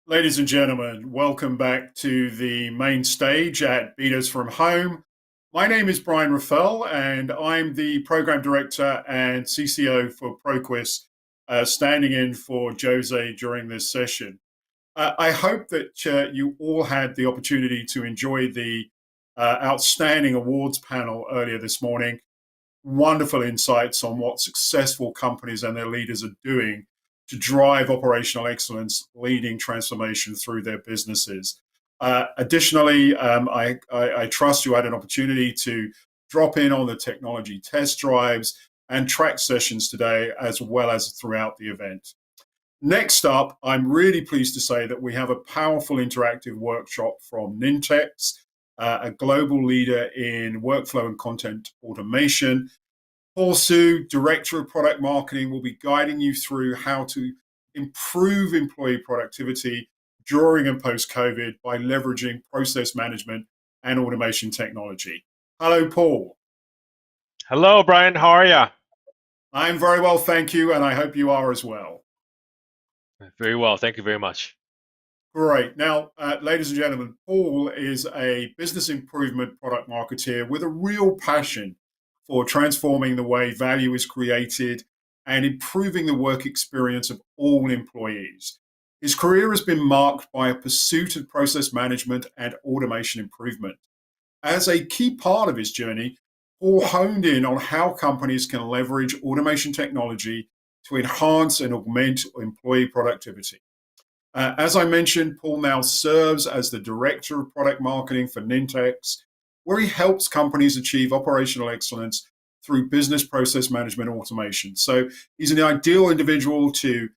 Ladies and gentlemen, welcome back to the main stage at BTOES from Home. My name is Brian Raffel, and I'm the Program Director and CCO for Proqis, standing in for Jose during this session. I hope that you all had the opportunity to enjoy the outstanding awards panel earlier this morning. Wonderful insights on what successful companies and their leaders are doing to drive operational excellence, leading transformation through their businesses. Additionally, I trust you had an opportunity to drop in on the technology test drives and track sessions today, as well as throughout the event. Next up, I'm really pleased to say that we have a powerful interactive workshop from Nintex, a global leader in workflow and content automation. Paul Su, Director of Product Marketing, will be guiding you through how to improve employee productivity during and post-COVID by leveraging process management and automation technology. Hello, Paul. Hello, Brian. How are you? I'm very well, thank you, and I hope you are as well. Very well. Thank you very much. Great. Now, ladies and gentlemen, Paul is a business improvement product marketeer with a real passion for transforming the way value is created and improving the work experience of all employees. His career has been marked by a pursuit of process management and automation improvement. As a key part of his journey, Paul honed in on how companies can leverage automation technology to enhance and augment employee productivity. As I mentioned, Paul now serves as the Director of Product Marketing for Nintex, where he helps companies achieve operational excellence through business process management automation. So he's an ideal individual to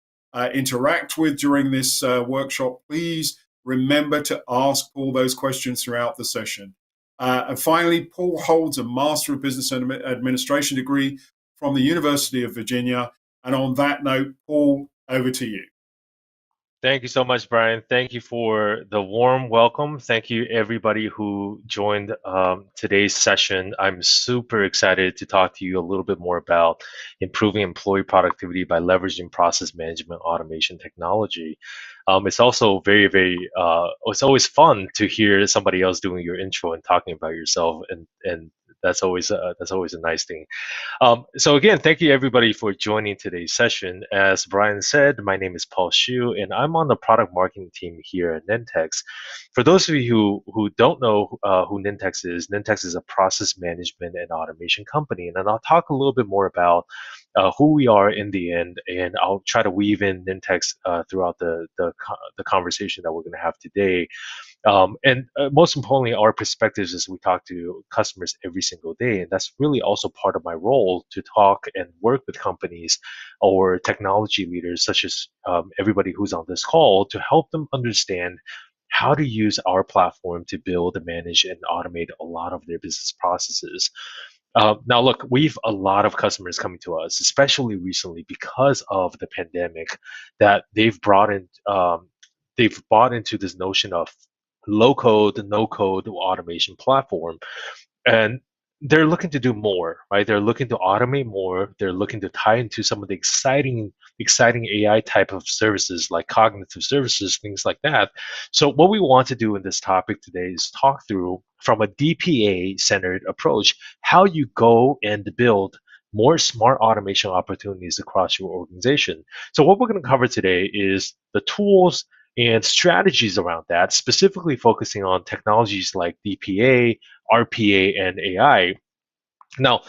interact with during this workshop. Please remember to ask Paul those questions throughout the session. And finally, Paul holds a Master of Business Administration degree from the University of Virginia. And on that note, Paul, over to you. Thank you so much, Brian. Thank you for the warm welcome. Thank you, everybody who joined today's session. I'm super excited to talk to you a little bit more about improving employee productivity by leveraging process management automation technology. It's also it's always fun to hear somebody else doing your intro and talking about yourself, and that's always a nice thing. So again, thank you everybody for joining today's session. As Brian said, my name is Paul Xu, and I'm on the product marketing team here at Nintex. For those of you who don't know who Nintex is a process management and automation company, and then I'll talk a little bit more about who we are in the end, and I'll try to weave in Nintex throughout the conversation that we're going to have today. And most importantly, our perspectives as we talk to customers every single day. And that's really also part of my role to talk and work with companies or technology leaders, such as everybody who's on this call, to help them understand how to use our platform to build, manage, and automate a lot of their business processes. Now, look, we've a lot of customers coming to us, especially recently because of the pandemic, that they've brought in. They've bought into this notion of low code, no code automation platform. And they're looking to do more, right? They're looking to automate more. They're looking to tie into some of the exciting AI type of services like cognitive services, things like that. So what we want to do in this topic today is talk through from a DPA centered approach, how you go and build more smart automation opportunities across your organization. So what we're going to cover today is the tools and strategies around that, specifically focusing on technologies like DPA, RPA, and AI. Now,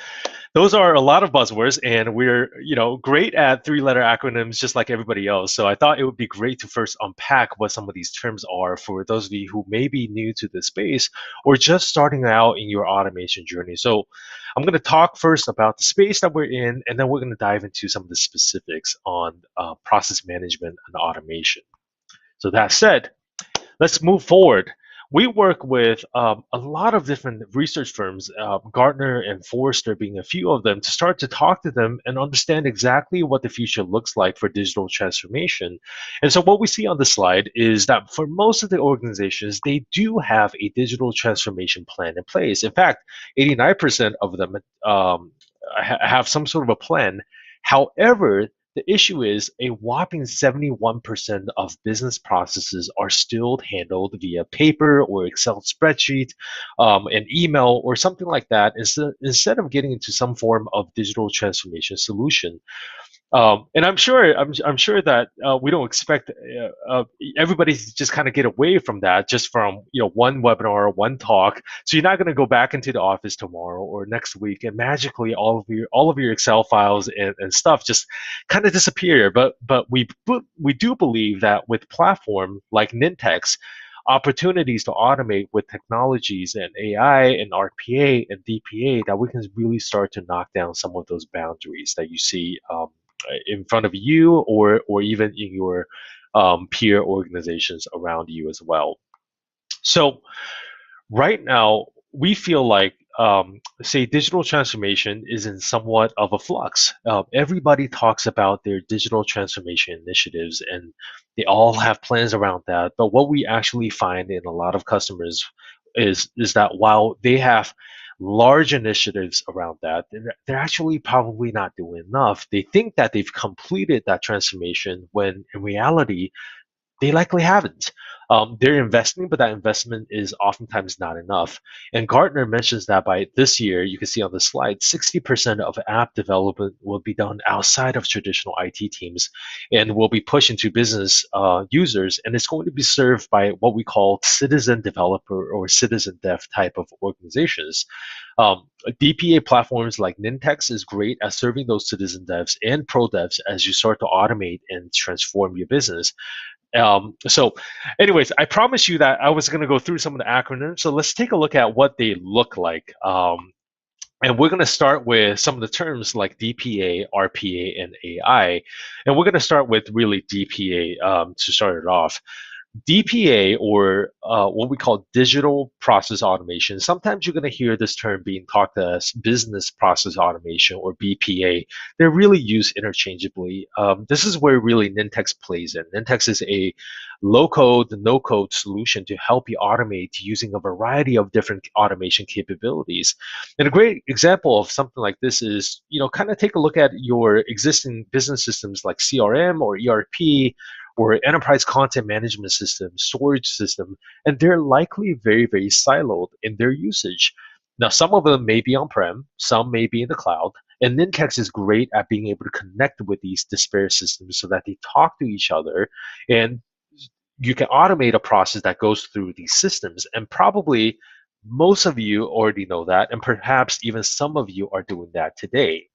those are a lot of buzzwords, and we're great at three-letter acronyms, just like everybody else. So I thought it would be great to first unpack what some of these terms are for those of you who may be new to this space or just starting out in your automation journey. So I'm going to talk first about the space that we're in, and then we're going to dive into some of the specifics on process management and automation. So that said, let's move forward. We work with a lot of different research firms, Gartner and Forrester being a few of them, to start to talk to them and understand exactly what the future looks like for digital transformation. And so what we see on the slide is that for most of the organizations, they do have a digital transformation plan in place. In fact, 89% of them have some sort of a plan. However, The issue is a whopping 71% of business processes are still handled via paper or Excel spreadsheet, an email, or something like that, instead of getting into some form of digital transformation solution. And I'm sure that we don't expect everybody to just kind of get away from that just from one webinar or one talk. So you're not going to go back into the office tomorrow or next week and magically all of your Excel files and stuff just kind of disappear. But we do believe that with platform like Nintex, opportunities to automate with technologies and AI and RPA and DPA, that we can really start to knock down some of those boundaries that you see in front of you or even in your peer organizations around you as well. So right now, we feel like, say, digital transformation is in somewhat of a flux. Everybody talks about their digital transformation initiatives, and they all have plans around that. But what we actually find in a lot of customers is that while they have large initiatives around that, they're actually probably not doing enough. They think that they've completed that transformation when in reality they likely haven't. They're investing, but that investment is oftentimes not enough. And Gartner mentions that by this year, you can see on the slide, 60% of app development will be done outside of traditional IT teams and will be pushed into business users. And it's going to be served by what we call citizen developer or citizen dev type of organizations. Um, DPA platforms like Nintex is great at serving those citizen devs and pro devs as you start to automate and transform your business. So, anyways, I promised you that I was going to go through some of the acronyms. So let's take a look at what they look like. And we're going to start with some of the terms like DPA, RPA, and AI. And we're going to start with really DPA to start it off. DPA, or what we call digital process automation, sometimes you're going to hear this term being talked as business process automation or BPA. They're really used interchangeably. This is where really Nintex plays in. Nintex is a low code, no code solution to help you automate using a variety of different automation capabilities. And a great example of something like this is, kind of take a look at your existing business systems like CRM or ERP or enterprise content management system, storage system, and they're likely very, very siloed in their usage. Now, some of them may be on-prem, some may be in the cloud, and Nintex is great at being able to connect with these disparate systems so that they talk to each other, and you can automate a process that goes through these systems. And probably most of you already know that, and perhaps even some of you are doing that today.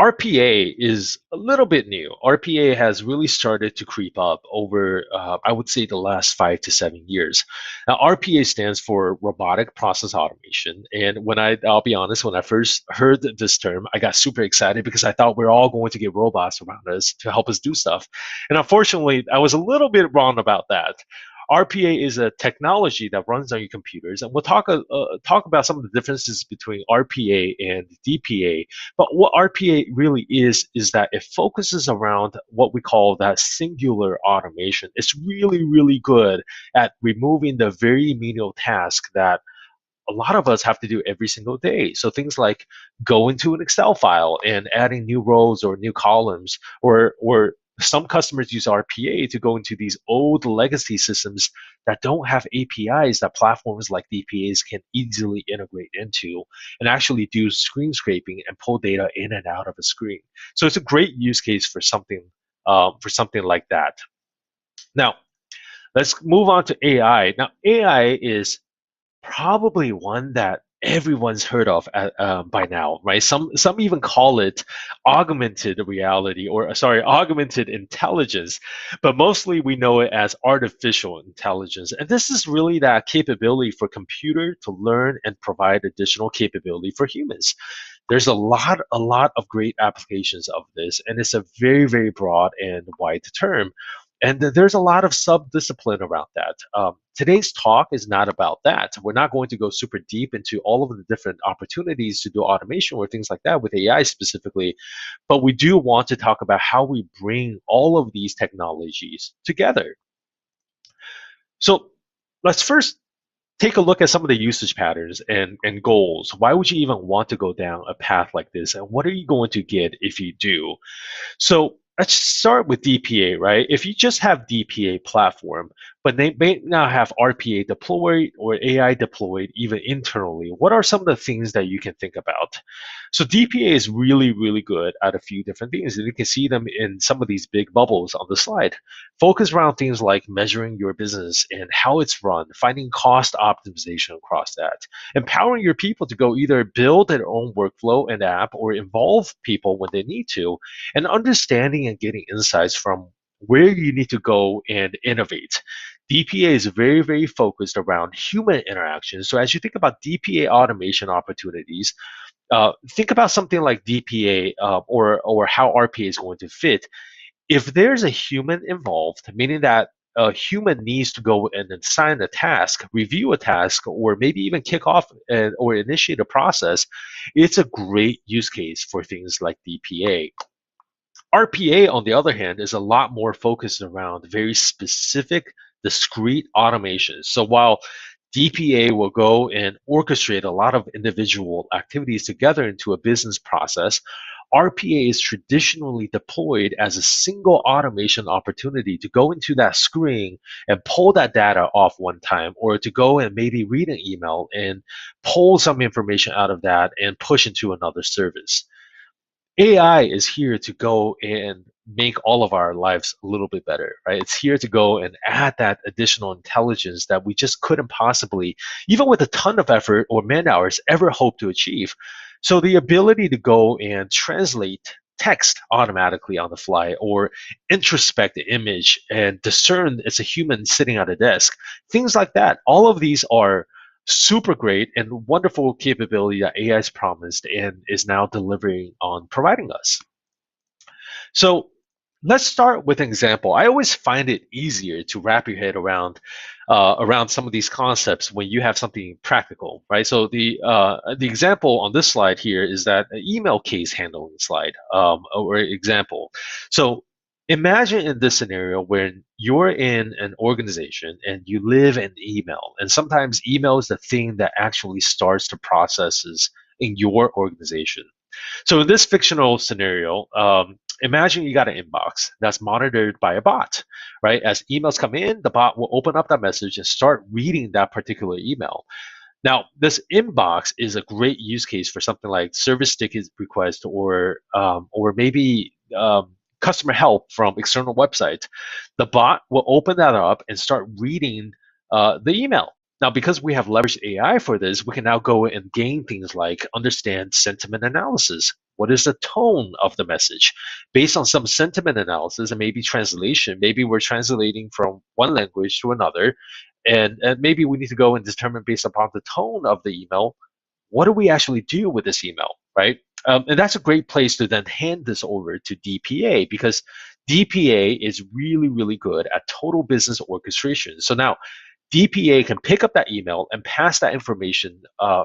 RPA is a little bit new. RPA has really started to creep up over, I would say, the last 5 to 7 years. Now, RPA stands for Robotic Process Automation. And I'll be honest, when I first heard this term, I got super excited because I thought we're all going to get robots around us to help us do stuff. And unfortunately, I was a little bit wrong about that. RPA is a technology that runs on your computers, and we'll talk about some of the differences between RPA and DPA. But what RPA really is that it focuses around what we call that singular automation. It's really, really good at removing the very menial task that a lot of us have to do every single day. So things like go into an Excel file and adding new rows or new columns, or some customers use RPA to go into these old legacy systems that don't have APIs that platforms like DPAs can easily integrate into and actually do screen scraping and pull data in and out of a screen. So it's a great use case for something like that. Now, let's move on to AI. Now, AI is probably one that everyone's heard of by now, right? Some even call it augmented reality, or sorry, augmented intelligence, but mostly we know it as artificial intelligence. And this is really that capability for computer to learn and provide additional capability for humans. There's a lot of great applications of this, and it's a very, very broad and wide term. And there's a lot of sub-discipline around that. Today's talk is not about that. We're not going to go super deep into all of the different opportunities to do automation or things like that with AI specifically, but we do want to talk about how we bring all of these technologies together. So let's first take a look at some of the usage patterns and goals. Why would you even want to go down a path like this? And what are you going to get if you do? So let's start with DPA, right? If you just have DPA platform, but they may not have RPA deployed or AI deployed even internally, what are some of the things that you can think about? So DPA is really, really good at a few different things. And you can see them in some of these big bubbles on the slide. Focus around things like measuring your business and how it's run, finding cost optimization across that, empowering your people to go either build their own workflow and app or involve people when they need to, and understanding and getting insights from where you need to go and innovate. DPA is very, very focused around human interaction. So as you think about DPA automation opportunities, think about something like DPA or how RPA is going to fit. If there's a human involved, meaning that a human needs to go and assign a task, review a task, or maybe even kick off or initiate a process, it's a great use case for things like DPA. RPA, on the other hand, is a lot more focused around very specific, discrete automations. So while DPA will go and orchestrate a lot of individual activities together into a business process, RPA is traditionally deployed as a single automation opportunity to go into that screen and pull that data off one time, or to go and maybe read an email and pull some information out of that and push into another service. AI is here to go and make all of our lives a little bit better, right? It's here to go and add that additional intelligence that we just couldn't possibly, even with a ton of effort or man hours, ever hope to achieve. So the ability to go and translate text automatically on the fly, or introspect the image and discern it's a human sitting at a desk, things like that. All of these are super great and wonderful capability that AI has promised and is now delivering on providing us. So let's start with an example. I always find it easier to wrap your head around some of these concepts when you have something practical, right? So the example on this slide here is that an email case handling slide or example. So imagine in this scenario when you're in an organization and you live in email, and sometimes email is the thing that actually starts the processes in your organization. So in this fictional scenario, imagine you got an inbox that's monitored by a bot, right? As emails come in, the bot will open up that message and start reading that particular email. Now, this inbox is a great use case for something like service ticket request or maybe customer help from external websites. The bot will open that up and start reading the email. Now, because we have leveraged AI for this, we can now go and gain things like understand sentiment analysis. What is the tone of the message? Based on some sentiment analysis and maybe translation, maybe we're translating from one language to another, and maybe we need to go and determine based upon the tone of the email, what do we actually do with this email, right? And that's a great place to then hand this over to DPA, because DPA is really, really good at total business orchestration. So now DPA can pick up that email and pass that information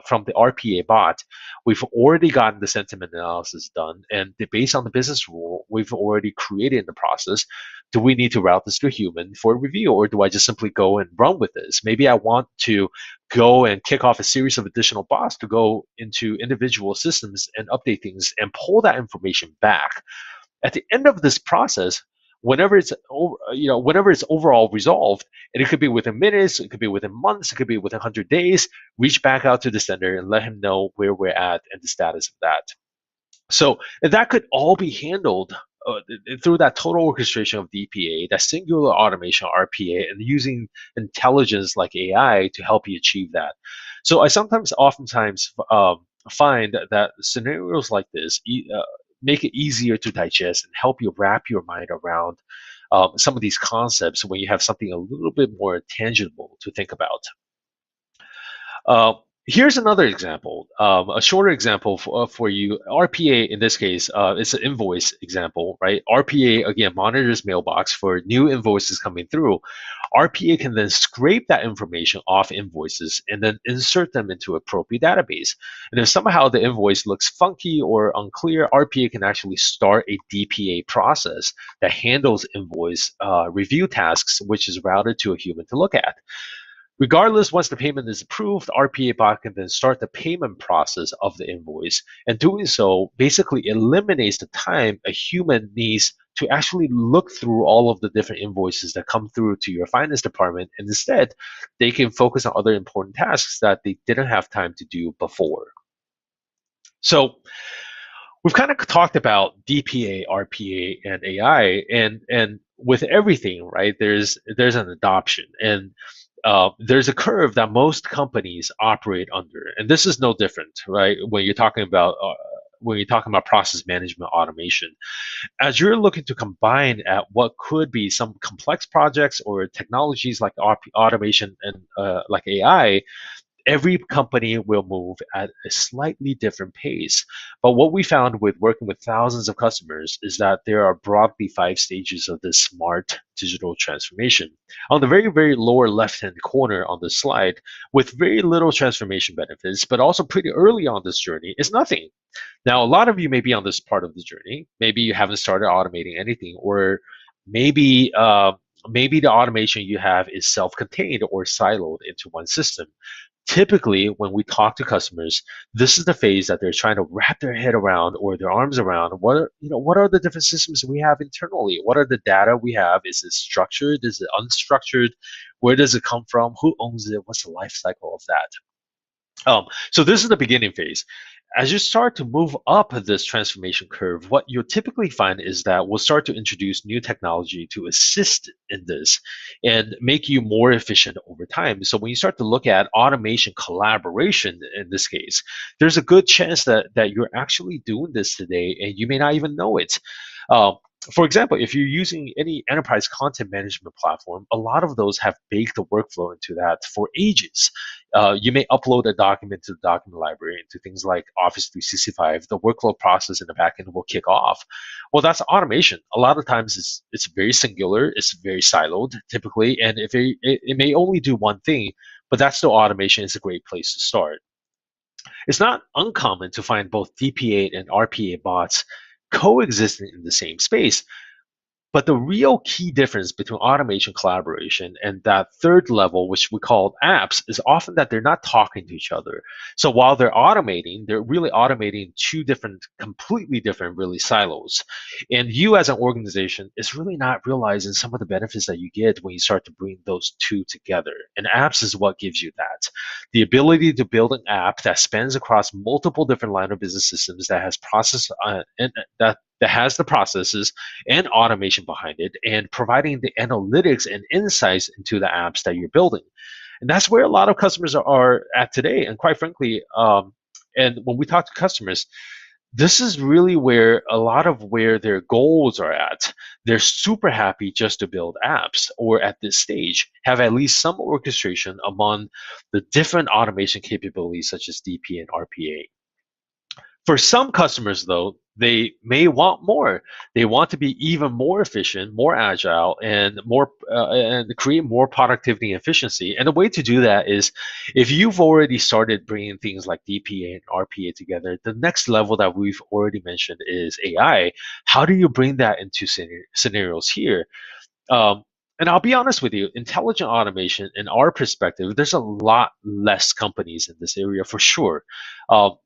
from the RPA bot. We've already gotten the sentiment analysis done, and based on the business rule, we've already created the process. Do we need to route this to a human for review, or do I just simply go and run with this? Maybe I want to go and kick off a series of additional bots to go into individual systems and update things and pull that information back. At the end of this process, whenever whenever it's overall resolved, and it could be within minutes, it could be within months, it could be within 100 days, reach back out to the sender and let him know where we're at and the status of that. So that could all be handled through that total orchestration of DPA, that singular automation RPA, and using intelligence like AI to help you achieve that. So I oftentimes find that scenarios like this make it easier to digest and help you wrap your mind around some of these concepts when you have something a little bit more tangible to think about. Here's another example, a shorter example for you. RPA, in this case, it's an invoice example, right? RPA, again, monitors mailbox for new invoices coming through. RPA can then scrape that information off invoices and then insert them into appropriate database. And if somehow the invoice looks funky or unclear, RPA can actually start a DPA process that handles invoice review tasks, which is routed to a human to look at. Regardless, once the payment is approved, RPA bot can then start the payment process of the invoice. And doing so basically eliminates the time a human needs to actually look through all of the different invoices that come through to your finance department. And instead, they can focus on other important tasks that they didn't have time to do before. So we've kind of talked about DPA, RPA, and AI, and with everything, right? There's an adoption, and there's a curve that most companies operate under, and this is no different, right? When you're talking about process management automation, as you're looking to combine at what could be some complex projects or technologies like automation and like AI, every company will move at a slightly different pace. But what we found with working with thousands of customers is that there are broadly 5 stages of this smart digital transformation. On the very, very lower left-hand corner on the slide, with very little transformation benefits, but also pretty early on this journey, is nothing. Now, a lot of you may be on this part of the journey. Maybe you haven't started automating anything, or maybe maybe the automation you have is self-contained or siloed into one system. Typically, when we talk to customers, this is the phase that they're trying to wrap their head around or their arms around. What are the different systems we have internally? What are the data we have? Is it structured? Is it unstructured? Where does it come from? Who owns it? What's the life cycle of that? So this is the beginning phase. As you start to move up this transformation curve, what you'll typically find is that we'll start to introduce new technology to assist in this and make you more efficient over time. So when you start to look at automation collaboration in this case, there's a good chance that you're actually doing this today and you may not even know it. Um, for example, if you're using any enterprise content management platform, a lot of those have baked the workflow into that for ages. You may upload a document to the document library into things like Office 365. The workflow process in the backend will kick off. Well, that's automation. A lot of times it's very singular, it's very siloed typically, and if it may only do one thing, but that's still automation. Is a great place to start. It's not uncommon to find both DPA and RPA bots coexisting in the same space. But the real key difference between automation collaboration and that third level, which we call apps, is often that they're not talking to each other. So while they're really automating two different, completely different, really silos. And you as an organization is really not realizing some of the benefits that you get when you start to bring those two together. And apps is what gives you that. The ability to build an app that spans across multiple different line of business systems that has that has the processes and automation behind it, and providing the analytics and insights into the apps that you're building. And that's where a lot of customers are at today. And quite frankly, and when we talk to customers, this is really where a lot of where their goals are at. They're super happy just to build apps, or at this stage, have at least some orchestration among the different automation capabilities such as DP and RPA. For some customers, though, they may want more. They want to be even more efficient, more agile, and create more productivity and efficiency. And the way to do that is, if you've already started bringing things like DPA and RPA together, the next level that we've already mentioned is AI. How do you bring that into scenarios here? Um, and I'll be honest with you, intelligent automation, in our perspective, there's a lot less companies in this area for sure.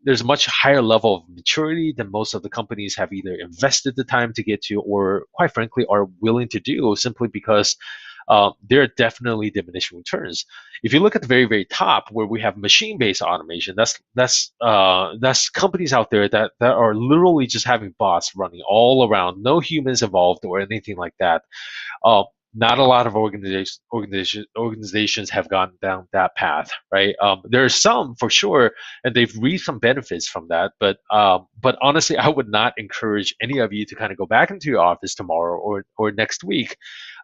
There's a much higher level of maturity than most of the companies have either invested the time to get to, or quite frankly, are willing to do, simply because there are definitely diminishing returns. If you look at the very, very top, where we have machine-based automation, that's companies out there that are literally just having bots running all around, no humans involved or anything like that. Uh, Not a lot of organizations have gone down that path, right? There are some for sure, and they've reaped some benefits from that. But honestly, I would not encourage any of you to kind of go back into your office tomorrow or next week,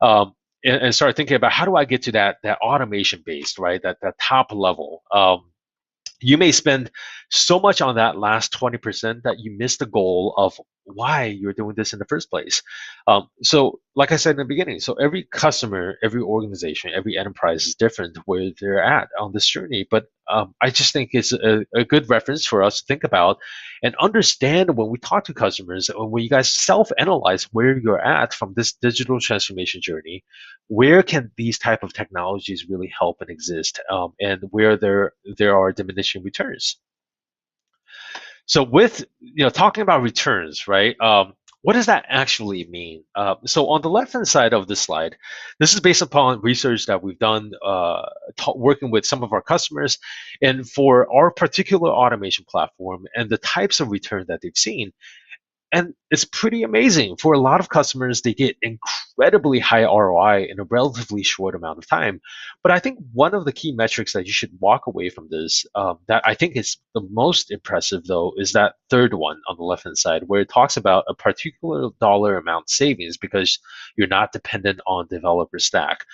and start thinking about, how do I get to that automation based, right? That top level. You may spend so much on that last 20% that you miss the goal of why you're doing this in the first place. So, like I said in the beginning, so every customer, every organization, every enterprise is different where they're at on this journey. But I just think it's a good reference for us to think about and understand when we talk to customers, when you guys self-analyze where you're at from this digital transformation journey, where can these type of technologies really help and exist, and where there are diminishing returns. So with talking about returns, right? What does that actually mean? So on the left-hand side of this slide, this is based upon research that we've done working with some of our customers, and for our particular automation platform and the types of return that they've seen. And it's pretty amazing. For a lot of customers, they get incredibly high ROI in a relatively short amount of time. But I think one of the key metrics that you should walk away from this, that I think is the most impressive, though, is that third one on the left hand side, where it talks about a particular dollar amount savings because you're not dependent on developer stack.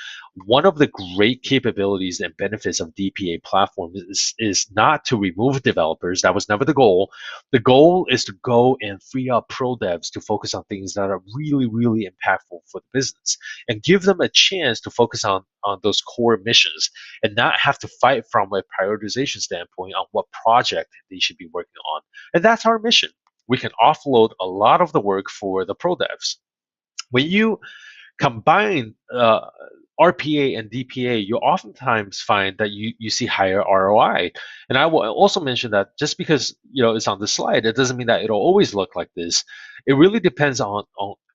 One of the great capabilities and benefits of DPA platform is not to remove developers. That was never the goal. The goal is to go and free up pro devs to focus on things that are really, really impactful for the business and give them a chance to focus on those core missions and not have to fight from a prioritization standpoint on what project they should be working on. And that's our mission. We can offload a lot of the work for the pro devs. When you combine RPA and DPA, you oftentimes find that you see higher ROI. And I will also mention that just because it's on the slide, it doesn't mean that it'll always look like this. It really depends on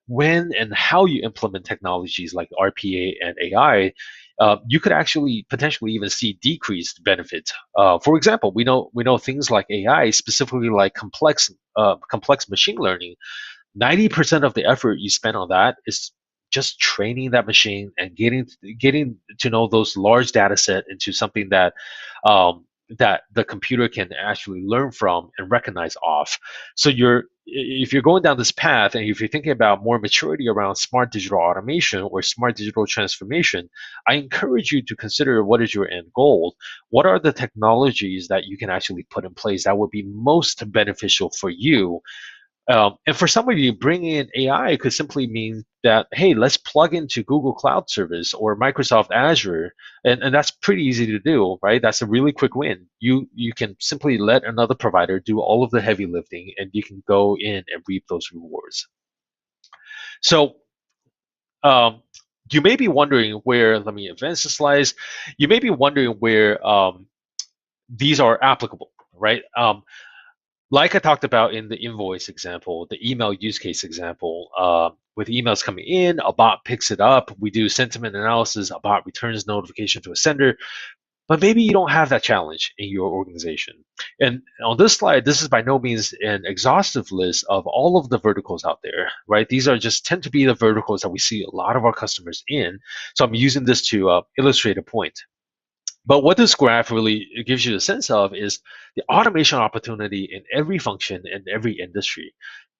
when and how you implement technologies like RPA and AI. You could actually potentially even see decreased benefits. For example, we know things like AI, specifically like complex machine learning. 90% of the effort you spend on that is just training that machine and getting to know those large data set into something that the computer can actually learn from and recognize off. So if you're going down this path and if you're thinking about more maturity around smart digital automation or smart digital transformation, I encourage you to consider what is your end goal. What are the technologies that you can actually put in place that would be most beneficial for you? And for some of you, bringing in AI could simply mean that, hey, let's plug into Google Cloud Service or Microsoft Azure, and that's pretty easy to do, right? That's a really quick win. You can simply let another provider do all of the heavy lifting, and you can go in and reap those rewards. So you may be wondering where, let me advance the slides. You may be wondering where these are applicable, right? Like I talked about in the invoice example, the email use case example, with emails coming in, a bot picks it up, we do sentiment analysis, a bot returns notification to a sender, but maybe you don't have that challenge in your organization. And on this slide, this is by no means an exhaustive list of all of the verticals out there, right? These are just tend to be the verticals that we see a lot of our customers in. So I'm using this to illustrate a point. But what this graph really gives you a sense of is the automation opportunity in every function in every industry.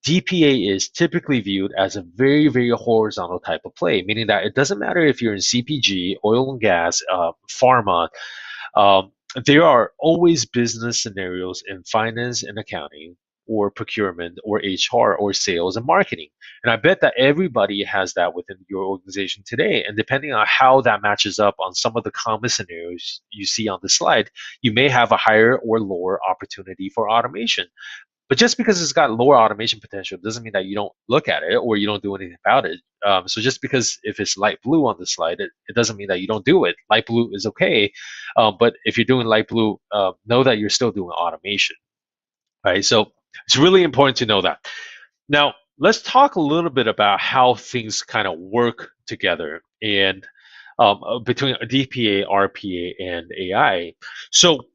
DPA is typically viewed as a very, very horizontal type of play, meaning that it doesn't matter if you're in CPG, oil and gas, pharma, um, there are always business scenarios in finance and accounting, or procurement, or HR, or sales and marketing. And I bet that everybody has that within your organization today. And depending on how that matches up on some of the common scenarios you see on the slide, you may have a higher or lower opportunity for automation. But just because it's got lower automation potential doesn't mean that you don't look at it or you don't do anything about it. So just because if it's light blue on the slide, it doesn't mean that you don't do it. Light blue is okay, but if you're doing light blue, know that you're still doing automation, right? So it's really important to know that. Now, let's talk a little bit about how things kind of work together and between DPA, RPA, and AI. So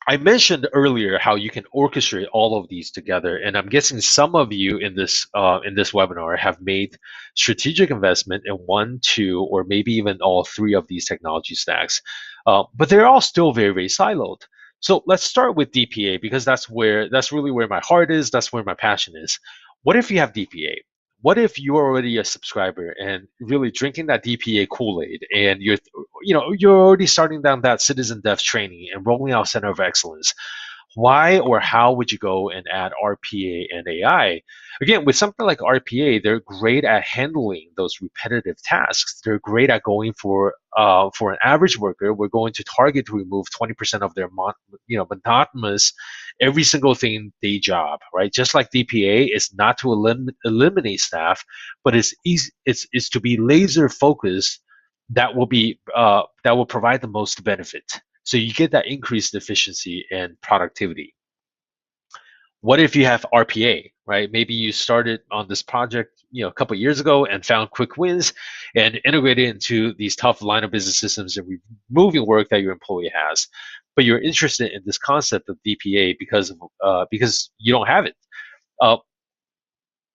I mentioned earlier how you can orchestrate all of these together, and I'm guessing some of you in this webinar have made strategic investment in one, two, or maybe even all three of these technology stacks, but they're all still very, very siloed. So let's start with DPA because that's really where my heart is. That's where my passion is. What if you have DPA? What if you're already a subscriber and really drinking that DPA Kool-Aid and you're already starting down that citizen dev training and rolling out center of excellence? Why or how would you go and add RPA and AI? Again, with something like RPA, they're great at handling those repetitive tasks. They're great at going for an average worker. We're going to target to remove 20% of their monotonous every single thing day job, right? Just like DPA is not to eliminate staff, but it's easy, it's to be laser focused that will provide the most benefit. So you get that increased efficiency and productivity. What if you have RPA, right? Maybe you started on this project, a couple of years ago and found quick wins and integrated into these tough line of business systems and removing work that your employee has. But you're interested in this concept of DPA because you don't have it. Uh,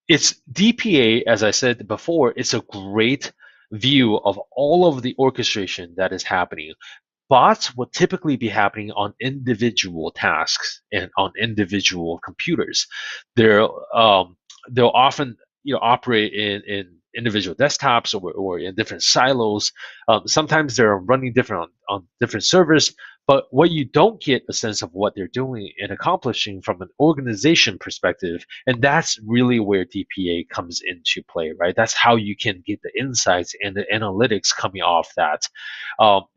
it's DPA, as I said before, it's a great view of all of the orchestration that is happening. Bots will typically be happening on individual tasks and on individual computers. They'll often operate in individual desktops or in different silos. Sometimes they're running different on different servers, but what you don't get a sense of what they're doing and accomplishing from an organization perspective, and that's really where DPA comes into play, right? That's how you can get the insights and the analytics coming off that.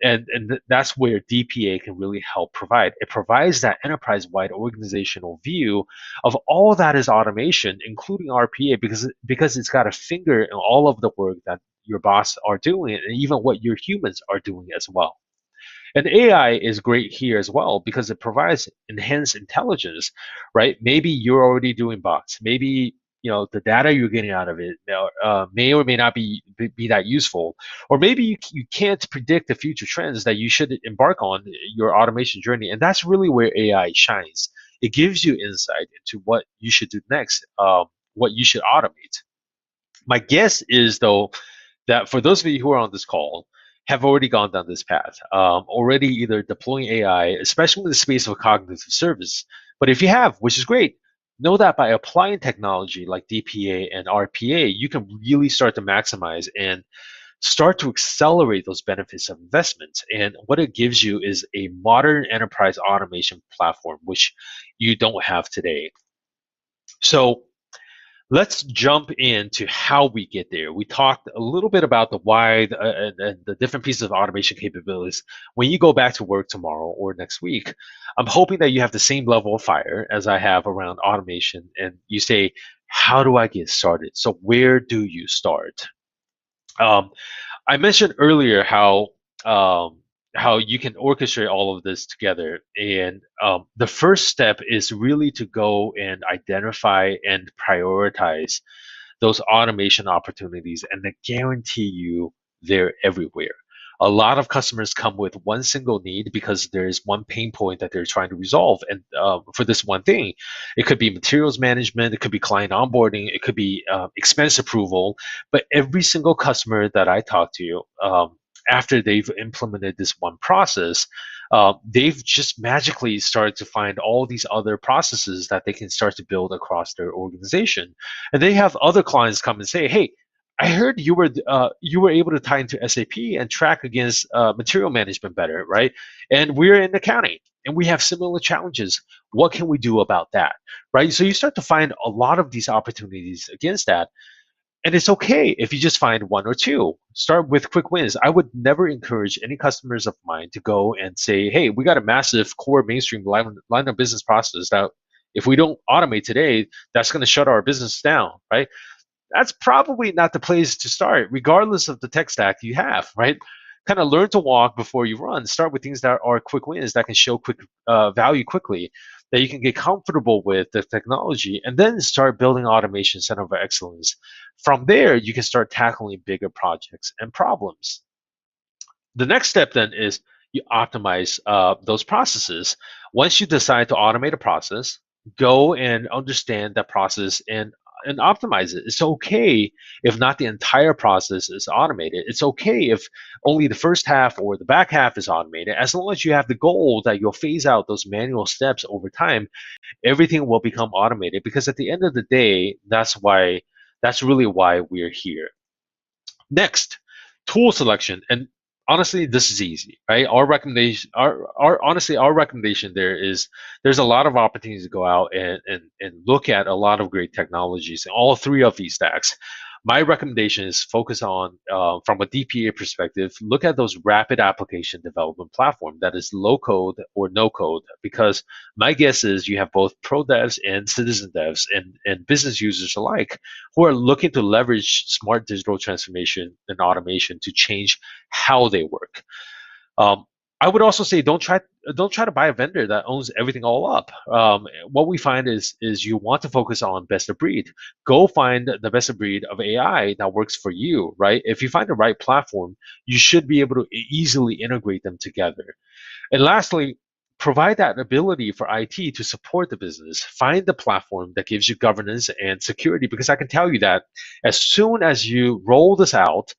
And that's where DPA can really help provide. It provides that enterprise-wide organizational view of all that is automation, including RPA, because it's got a finger in all of the work that your boss are doing, and even what your humans are doing as well. And AI is great here as well because it provides enhanced intelligence, right? Maybe you're already doing bots. Maybe the data you're getting out of it may or may not be that useful, or maybe you can't predict the future trends that you should embark on your automation journey, and that's really where AI shines. It gives you insight into what you should do next, what you should automate. My guess is, though, that for those of you who are on this call, have already gone down this path, already either deploying AI, especially in the space of cognitive service. But if you have, which is great, know that by applying technology like DPA and RPA, you can really start to maximize and start to accelerate those benefits of investment. And what it gives you is a modern enterprise automation platform, which you don't have today. So let's jump into how we get there. We talked a little bit about the why and the different pieces of automation capabilities. When you go back to work tomorrow or next week, I'm hoping that you have the same level of fire as I have around automation, and you say, how do I get started? So where do you start? Um, I mentioned earlier how you can orchestrate all of this together, and the first step is really to go and identify and prioritize those automation opportunities, and I guarantee you they're everywhere. A lot of customers come with one single need because there's one pain point that they're trying to resolve. And for this one thing, it could be materials management, it could be client onboarding, it could be expense approval. But every single customer that I talk to, after they've implemented this one process, they've just magically started to find all these other processes that they can start to build across their organization. And they have other clients come and say, "Hey, I heard you were able to tie into SAP and track against material management better, right? And we're in accounting and we have similar challenges. What can we do about that, right?" So you start to find a lot of these opportunities against that. And it's okay if you just find one or two. Start with quick wins. I would never encourage any customers of mine to go and say, "Hey, we got a massive core mainstream line of business process that if we don't automate today, that's going to shut our business down," right? That's probably not the place to start, regardless of the tech stack you have, right? Kind of learn to walk before you run. Start with things that are quick wins that can show quick value quickly, that you can get comfortable with the technology, and then start building automation center of excellence. From there, you can start tackling bigger projects and problems. The next step then is you optimize those processes. Once you decide to automate a process, go and understand that process and optimize it. It's okay if not the entire process is automated. It's okay if only the first half or the back half is automated. As long as you have the goal that you'll phase out those manual steps over time, everything will become automated. Because at the end of the day, that's really why we're here. Next, tool selection. And honestly, this is easy, right? Our recommendation, our recommendation there is there's a lot of opportunities to go out and look at a lot of great technologies in all three of these stacks. My recommendation is focus on, from a DPA perspective, look at those rapid application development platform that is low code or no code, because my guess is you have both pro devs and citizen devs and business users alike who are looking to leverage smart digital transformation and automation to change how they work. Um, I would also say don't try to buy a vendor that owns everything all up. What we find is you want to focus on best of breed. Go find the best of breed of AI that works for you, right? If you find the right platform, you should be able to easily integrate them together. And lastly, provide that ability for IT to support the business. Find the platform that gives you governance and security, because I can tell you that as soon as you roll this out,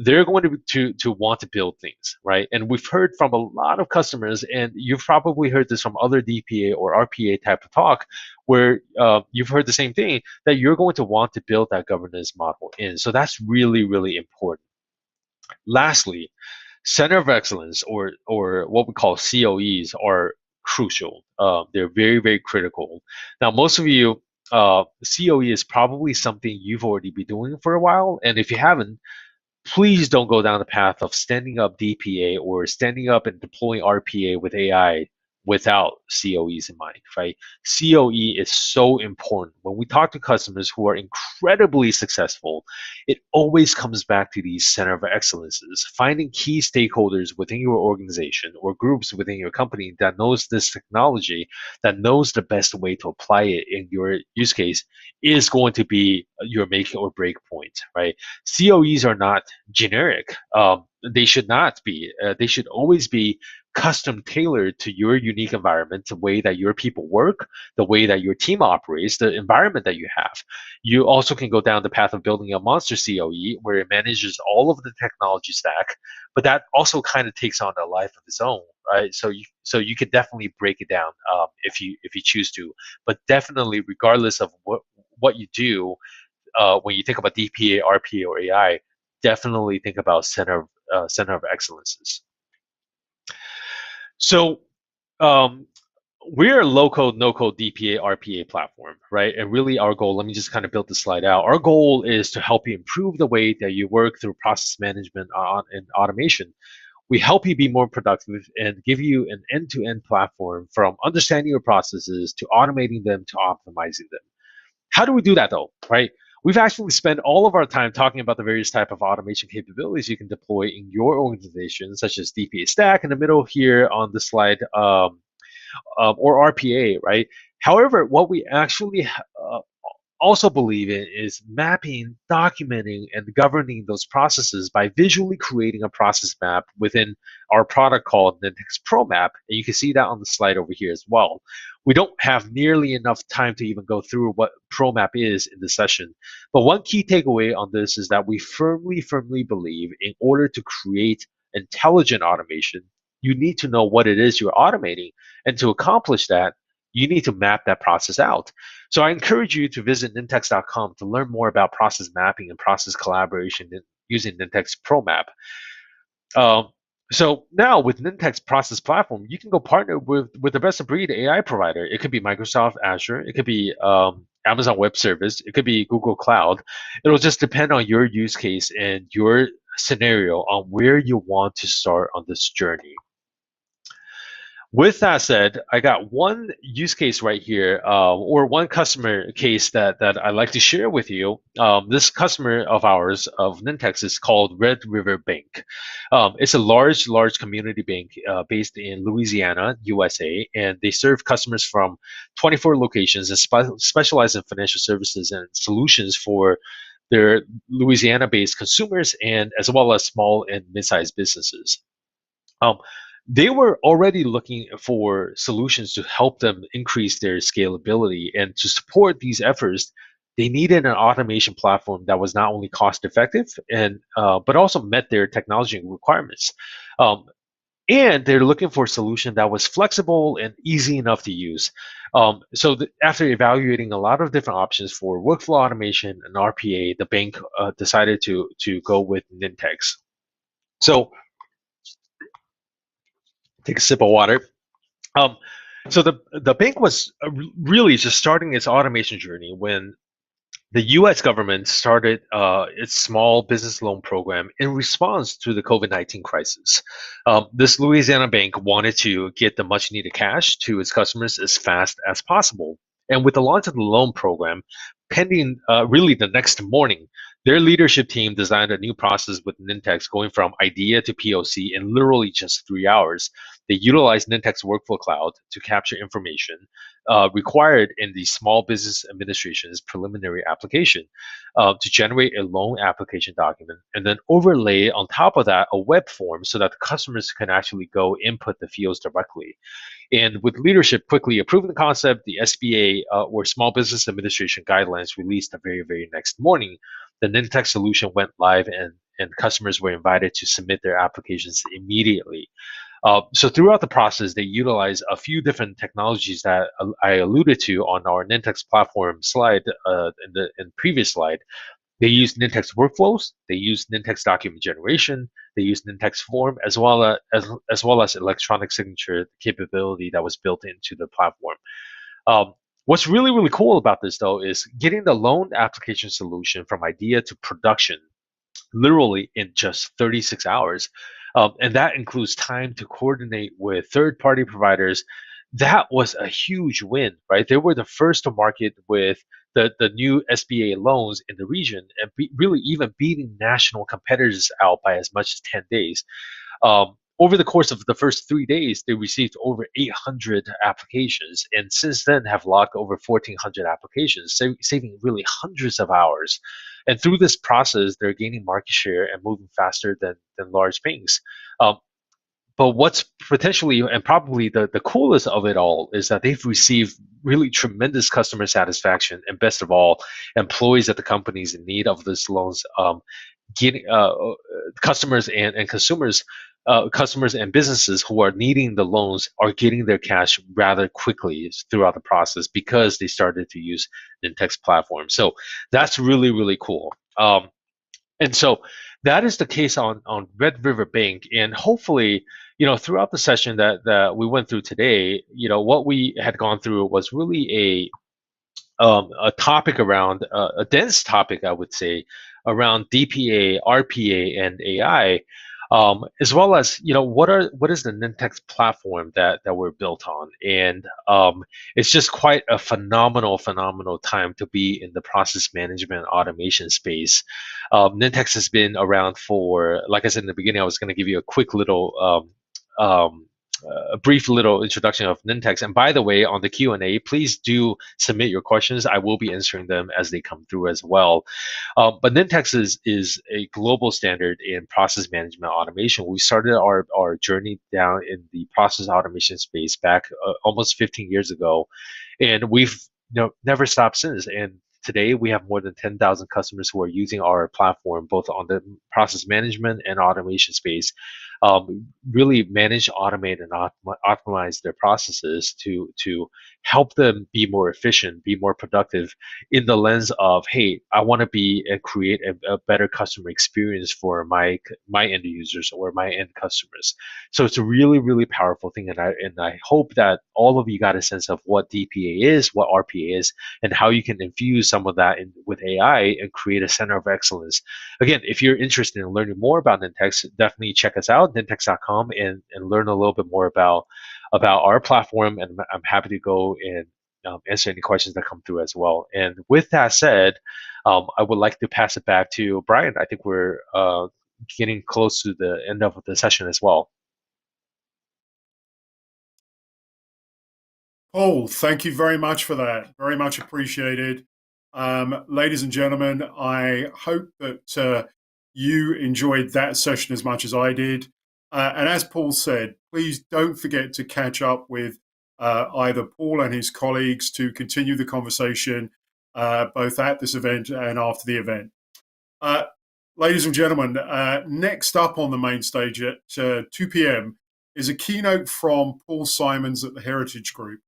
they're going to want to build things, right? And we've heard from a lot of customers, and you've probably heard this from other DPA or RPA type of talk, where you've heard the same thing, that you're going to want to build that governance model in. So that's really, really important. Lastly, center of excellence, or what we call COEs, are crucial. They're very, very critical. Now, most of you, COE is probably something you've already been doing for a while, and if you haven't, please don't go down the path of standing up DPA or standing up and deploying RPA with AI without COEs in mind, right? COE is so important. When we talk to customers who are incredibly successful, it always comes back to these center of excellences, finding key stakeholders within your organization or groups within your company that knows this technology, that knows the best way to apply it in your use case, is going to be your make or break point, right? COEs are not generic. They should not be. They should always be custom tailored to your unique environment, the way that your people work, the way that your team operates, the environment that you have. You also can go down the path of building a monster COE where it manages all of the technology stack, but that also kind of takes on a life of its own, right? So you could definitely break it down, if you choose to, but definitely regardless of what you do, when you think about DPA, RPA, or AI, definitely think about center of excellences. So um, we're a low code, no code DPA, RPA platform, right? And really our goal, let me just kind of build the slide out. Our goal is to help you improve the way that you work through process management and automation. We help you be more productive and give you an end-to-end platform from understanding your processes to automating them to optimizing them. How do we do that though, right? We've actually spent all of our time talking about the various type of automation capabilities you can deploy in your organization, such as DPA stack in the middle here on the slide, or RPA, right? However, what we actually also believe in is mapping, documenting, and governing those processes by visually creating a process map within our product called Nintex Pro Map. And you can see that on the slide over here as well. We don't have nearly enough time to even go through what Pro Map is in this session. But one key takeaway on this is that we firmly, firmly believe in order to create intelligent automation, you need to know what it is you're automating. And to accomplish that, you need to map that process out. So I encourage you to visit nintex.com to learn more about process mapping and process collaboration using Nintex ProMap. Um, so now with Nintex Process Platform, you can go partner with the best of breed AI provider. It could be Microsoft Azure, it could be Amazon Web Service, it could be Google Cloud. It'll just depend on your use case and your scenario on where you want to start on this journey. With that said, I got one use case right here, or one customer case that I'd like to share with you. This customer of ours of Nintex is called Red River Bank. It's a large community bank based in Louisiana, USA, and they serve customers from 24 locations and specialize in financial services and solutions for their Louisiana-based consumers and as well as small and mid-sized businesses. Um, they were already looking for solutions to help them increase their scalability, and to support these efforts, they needed an automation platform that was not only cost effective and but also met their technology requirements. Um, and they're looking for a solution that was flexible and easy enough to use. After evaluating a lot of different options for workflow automation and RPA, the bank decided to go with Nintex. So take a sip of water. Um, so the bank was really just starting its automation journey when the U.S. government started its small business loan program in response to the COVID-19 crisis. This Louisiana bank wanted to get the much needed cash to its customers as fast as possible. And with the launch of the loan program, pending really the next morning, their leadership team designed a new process with Nintex going from idea to POC in literally just 3 hours. They utilized Nintex Workflow Cloud to capture information required in the Small Business Administration's preliminary application to generate a loan application document, and then overlay on top of that a web form so that the customers can actually go input the fields directly. And with leadership quickly approving the concept, the SBA or Small Business Administration guidelines released the very, very next morning. The Nintex solution went live, and customers were invited to submit their applications immediately. So throughout the process, they utilize a few different technologies that I alluded to on our Nintex platform slide in previous slide. They use Nintex workflows, they use Nintex document generation, they use Nintex form, as well as electronic signature capability that was built into the platform. What's really, really cool about this, though, is getting the loan application solution from idea to production literally in just 36 hours. And that includes time to coordinate with third party providers. That was a huge win, right? They were the first to market with the new SBA loans in the region and really even beating national competitors out by as much as 10 days. Over the course of the first 3 days, they received over 800 applications, and since then have logged over 1,400 applications, saving really hundreds of hours. And through this process, they're gaining market share and moving faster than large banks. Um, but what's potentially and probably the coolest of it all is that they've received really tremendous customer satisfaction, and best of all, employees at the companies in need of these loans getting customers and consumers, customers and businesses who are needing the loans are getting their cash rather quickly throughout the process because they started to use Nintex platform. So that's really, really cool. And so that is the case on Red River Bank, and hopefully, throughout the session that we went through today, what we had gone through was really a topic around a dense topic, I would say, around DPA, RPA, and AI, as well as what is the Nintex platform that we're built on, and it's just quite a phenomenal time to be in the process management automation space. Nintex has been around for, like I said in the beginning, I was going to give you a quick little. A brief little introduction of Nintex. And by the way, on the Q&A, please do submit your questions. I will be answering them as they come through as well. But Nintex is a global standard in process management automation. We started our journey down in the process automation space back almost 15 years ago, and we've never stopped since. And today we have more than 10,000 customers who are using our platform, both on the process management and automation space, really manage, automate, and optimize their processes to help them be more efficient, be more productive in the lens of, hey, I want to be and create a better customer experience for my end users or my end customers. So it's a really, really powerful thing, and I hope that all of you got a sense of what DPA is, what RPA is, and how you can infuse some of that with AI and create a center of excellence. Again, if you're interested in learning more about Nintex, definitely check us out, nintex.com, and learn a little bit more about our platform. And I'm happy to go and answer any questions that come through as well. And with that said, I would like to pass it back to Brian. I think we're getting close to the end of the session as well. Paul, thank you very much for that. Very much appreciated. Ladies and gentlemen, I hope that you enjoyed that session as much as I did. And as Paul said, please don't forget to catch up with either Paul and his colleagues to continue the conversation, both at this event and after the event. Ladies and gentlemen, next up on the main stage at 2 p.m. is a keynote from Paul Simons at the Heritage Group.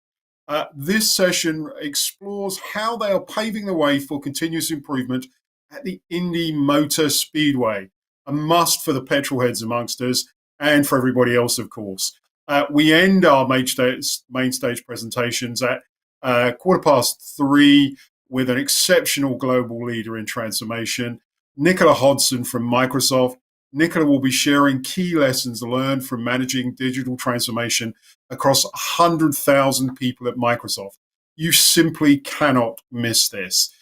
This session explores how they are paving the way for continuous improvement at the Indy Motor Speedway, a must for the petrol heads amongst us and for everybody else, of course. We end our main stage presentations at 3:15 with an exceptional global leader in transformation, Nicola Hodson from Microsoft. Nicola will be sharing key lessons learned from managing digital transformation across 100,000 people at Microsoft. You simply cannot miss this.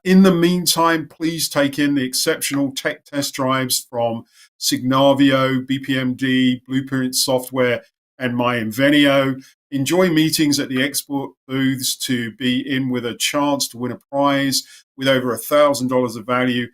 In the meantime, please take in the exceptional tech test drives from Signavio, BPMD, Blueprint Software, and MyInvenio. Enjoy meetings at the export booths to be in with a chance to win a prize with over $1,000 of value.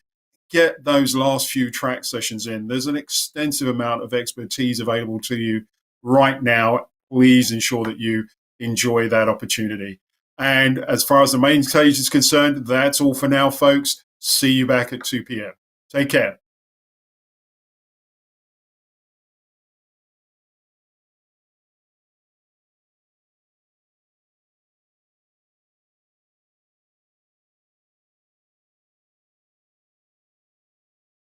Get those last few track sessions in. There's an extensive amount of expertise available to you right now. Please ensure that you enjoy that opportunity. And as far as the main stage is concerned, that's all for now, folks. See you back at 2 p.m. Take care.